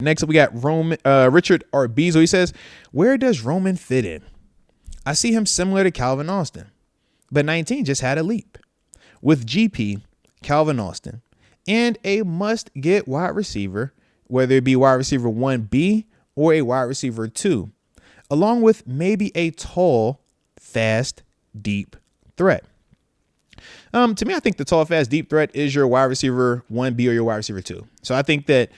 Next up, we got Richard Arbizo. He says, where does Roman fit in? I see him similar to Calvin Austin, but 19 just had a leap. With GP, Calvin Austin, and a must-get wide receiver, whether it be wide receiver 1B or a wide receiver 2, along with maybe a tall, fast, deep threat. To me, I think the tall, fast, deep threat is your wide receiver 1B or your wide receiver 2. So I think that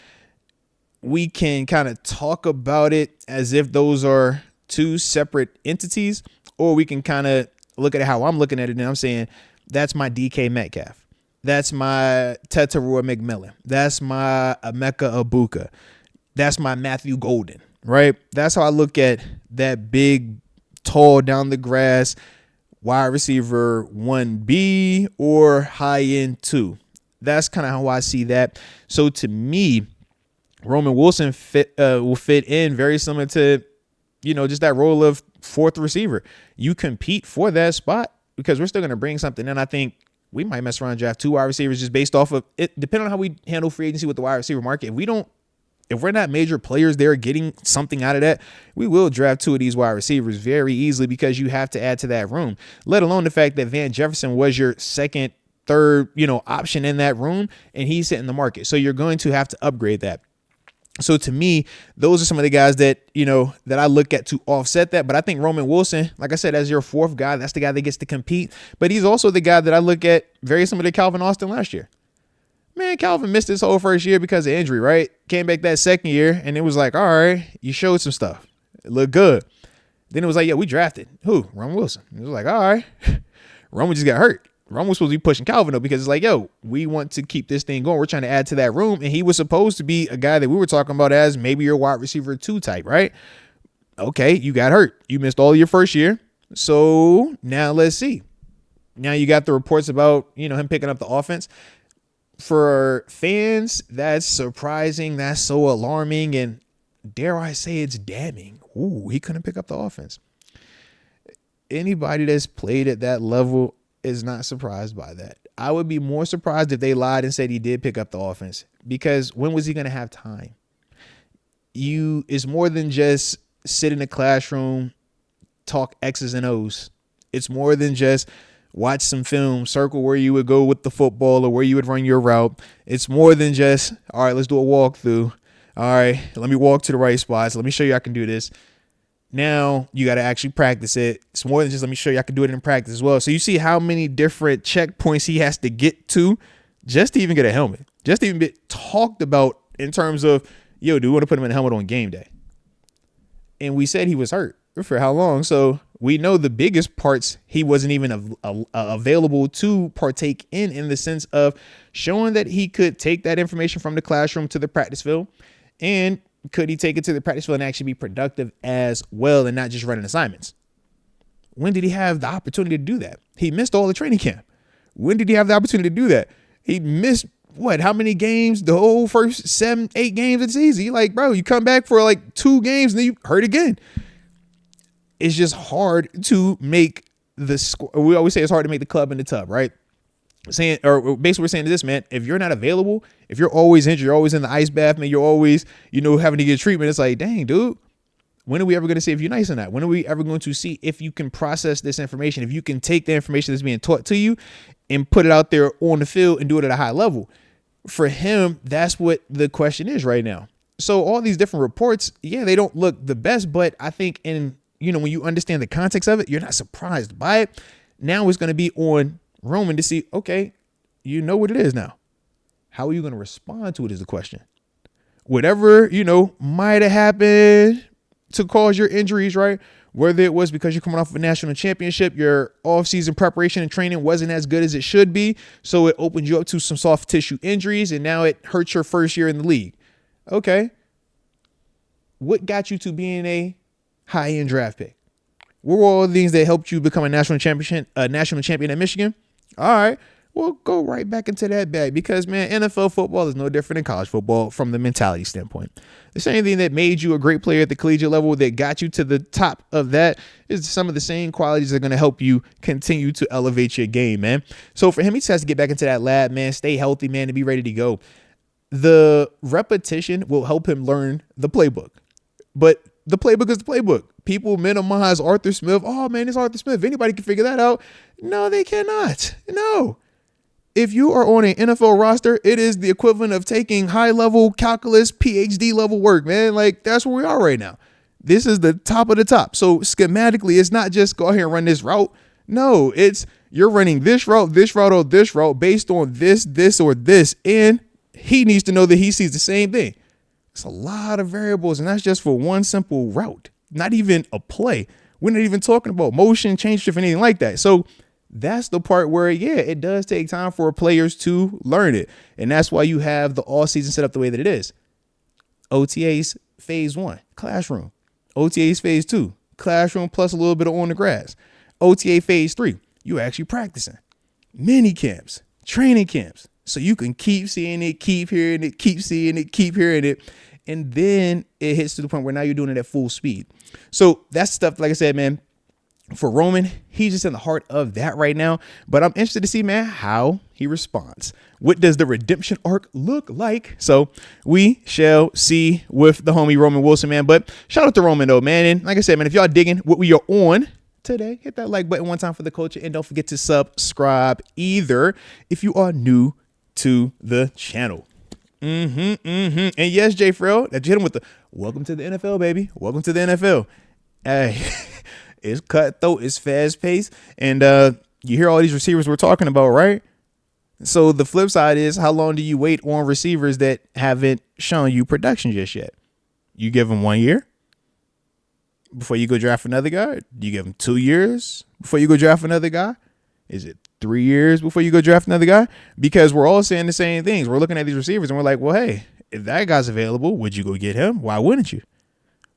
we can kind of talk about it as if those are two separate entities, or we can kind of look at it how I'm looking at it, and I'm saying that's my DK Metcalf. That's my Teteroy McMillan. That's my Emeka Abuka. That's my Matthew Golden, right? That's how I look at that big, tall, down the grass wide receiver 1B or high end 2. That's kind of how I see that. So to me, Roman Wilson will fit in very similar to, just that role of fourth receiver. You compete for that spot because we're still going to bring something in. I think we might mess around and draft 2 wide receivers just based off of it, depending on how we handle free agency with the wide receiver market. If we're not major players there getting something out of that, we will draft 2 of these wide receivers very easily because you have to add to that room, let alone the fact that Van Jefferson was your second, third, option in that room, and he's hitting the market. So you're going to have to upgrade that. So to me, those are some of the guys that, that I look at to offset that. But I think Roman Wilson, like I said, as your fourth guy, that's the guy that gets to compete. But he's also the guy that I look at very similar to Calvin Austin last year. Man, Calvin missed his whole first year because of injury, right? Came back that second year, and it was like, all right, you showed some stuff. It looked good. Then it was like, yeah, we drafted. Who? Roman Wilson. It was like, all right. Roman just got hurt. Roman was supposed to be pushing Calvin, though, because it's like, yo, we want to keep this thing going. We're trying to add to that room. And he was supposed to be a guy that we were talking about as maybe your wide receiver 2 type, right? Okay, you got hurt. You missed all your first year. So now let's see. Now you got the reports about, him picking up the offense. For fans, that's surprising. That's so alarming. And dare I say it's damning. Ooh, he couldn't pick up the offense. Anybody that's played at that level is not surprised by that. I would be more surprised if they lied and said he did pick up the offense, because when was he going to have time? It's more than just sit in a classroom, talk X's and O's. It's more than just watch some film, circle where you would go with the football or where you would run your route. It's more than just, all right, let's do a walkthrough. All right, let me walk to the right spots. Let me show you I can do this. Now you got to actually practice it. It's more than just let me show you I can do it in practice as well. So you see how many different checkpoints he has to get to just to even get a helmet, just to even be talked about in terms of, yo, do we want to put him in a helmet on game day? And we said he was hurt for how long? So we know the biggest parts he wasn't even available to partake in the sense of showing that he could take that information from the classroom to the practice field, and could he take it to the practice field and actually be productive as well and not just running assignments? When did he have the opportunity to do that? He missed all the training camp. When did he have the opportunity to do that? He missed how many games? The whole first 7-8 games. It's easy. Like, bro, you come back for like 2 games and then you hurt again. It's just hard to make the score. We always say it's hard to make the club in the tub, right? Basically we're saying to this, man, if you're not available, if you're always injured, you're always in the ice bath, man, you're always, having to get treatment. It's like, dang, dude, when are we ever going to see if you're nice or not? When are we ever going to see if you can process this information, if you can take the information that's being taught to you and put it out there on the field and do it at a high level? For him, that's what the question is right now. So all these different reports, yeah, they don't look the best, but I think when you understand the context of it, you're not surprised by it. Now it's going to be on Roman to see, okay, you know what it is now. How are you going to respond to it is the question. Whatever, might have happened to cause your injuries, right? Whether it was because you're coming off of a national championship, your off-season preparation and training wasn't as good as it should be, so it opened you up to some soft tissue injuries, and now it hurts your first year in the league. Okay. What got you to being a high-end draft pick? What were all the things that helped you become a national champion at Michigan? All right, well, go right back into that bag because, man, NFL football is no different than college football from the mentality standpoint. The same thing that made you a great player at the collegiate level that got you to the top of that is some of the same qualities that are going to help you continue to elevate your game, man. So for him, he just has to get back into that lab, man, stay healthy, man, and be ready to go. the repetition will help him learn the playbook. But the playbook is the playbook. People minimize Arthur Smith. Oh, man, it's Arthur Smith. Anybody can figure that out. No, they cannot. No. If you are on an NFL roster, it is the equivalent of taking high-level calculus, PhD level work, man. Like, that's where we are right now. This is the top of the top. So schematically, it's not just go ahead and run this route. No, it's you're running this route, or this route based on this, or this. And he needs to know that he sees the same thing. It's a lot of variables, and that's just for one simple route, not even a play. We're not even talking about motion, change shift, anything like that. So that's the part where, yeah, it does take time for players to learn it. And that's why you have the all season set up the way that it is. OTAs phase 1, classroom. OTAs phase 2, classroom plus a little bit of on the grass. OTA phase 3, you actually practicing. Mini camps, training camps. So you can keep seeing it, keep hearing it, keep seeing it, keep hearing it. And then it hits to the point where now you're doing it at full speed. So that's stuff, like I said, man, for Roman, he's just in the heart of that right now. But I'm interested to see, man, how he responds. What does the redemption arc look like? So we shall see with the homie Roman Wilson, man. But shout out to Roman, though, man. And like I said, man, if y'all digging what we are on today, hit that like button one time for the culture. And don't forget to subscribe either if you are new to the channel. And yes, Jay Frill, that you hit him with the welcome to the NFL, baby. Welcome to the NFL. Hey, it's cutthroat, it's fast paced. And you hear all these receivers we're talking about, right? So the flip side is, how long do you wait on receivers that haven't shown you production just yet? You give them 1 year before you go draft another guy? Do you give them 2 years before you go draft another guy? Is it 3 years before you go draft another guy? Because we're all saying the same things. We're looking at these receivers and we're like, well, hey, if that guy's available, would you go get him? Why wouldn't you?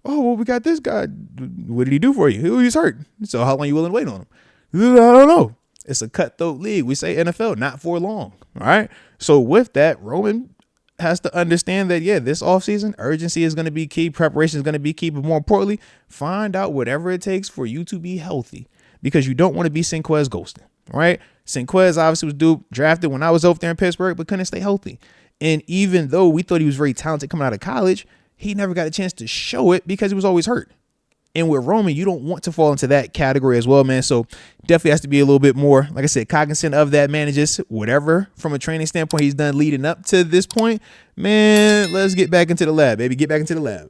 Oh, well, we got this guy. What did he do for you? He was hurt. So how long are you willing to wait on him? I don't know. It's a cutthroat league. We say NFL, not for long. All right. So with that, Roman has to understand that, yeah, this offseason, urgency is going to be key. Preparation is going to be key. But more importantly, find out whatever it takes for you to be healthy, because you don't want to be Sinquez ghosting. Right? Sinquez obviously was drafted when I was over there in Pittsburgh, but couldn't stay healthy. And even though we thought he was very talented coming out of college, he never got a chance to show it because he was always hurt. And with Roman, you don't want to fall into that category as well, man. So definitely has to be a little bit more, like I said, cognizant of that, man. And just whatever from a training standpoint he's done leading up to this point, man, let's get back into the lab, baby. Get back into the lab.